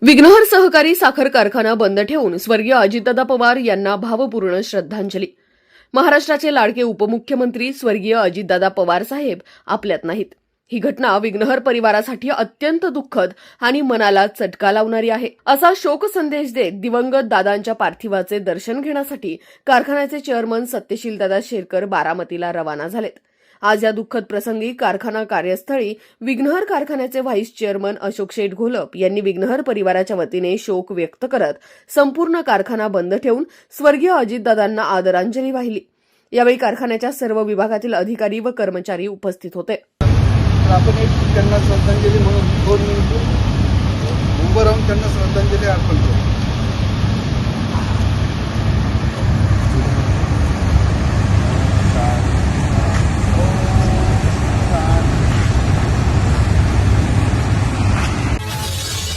विघ्नहर सहकारी साखर कारखाना बंद ठेवून स्वर्गीय अजितदादा पवार यांना भावपूर्ण श्रद्धांजली। महाराष्ट्राचे लाडके उपमुख्यमंत्री स्वर्गीय अजितदादा पवार साहेब आपल्यात नाहीत। ही घटना विघ्नहर परिवारासाठी अत्यंत दुःखद आणि मनाला चटका लावणारी आहे, असा शोक संदेश देत दिवंगत दादांच्या पार्थिवाचे दर्शन घेण्यासाठी कारखान्याचे चेअरमन सत्यशीलदादा शेरकर बारामतीला रवाना झालेत। आज या दुःखद प्रसंगी कारखाना कार्यस्थळी विघ्नहर कारखान्याचे व्हाईस चेअरमन अशोक शेठ घोलप यांनी विघ्नहर परिवाराच्या वतीने शोक व्यक्त करत संपूर्ण कारखाना बंद ठेवून स्वर्गीय अजितदादांना आदरांजली वाहिली। यावेळी कारखान्याच्या सर्व विभागातील अधिकारी व कर्मचारी उपस्थित होते। आपण एक त्यांना श्रद्धांजली म्हणून 2 मिनिट उभं राहून त्यांना श्रद्धांजली अर्पण करू।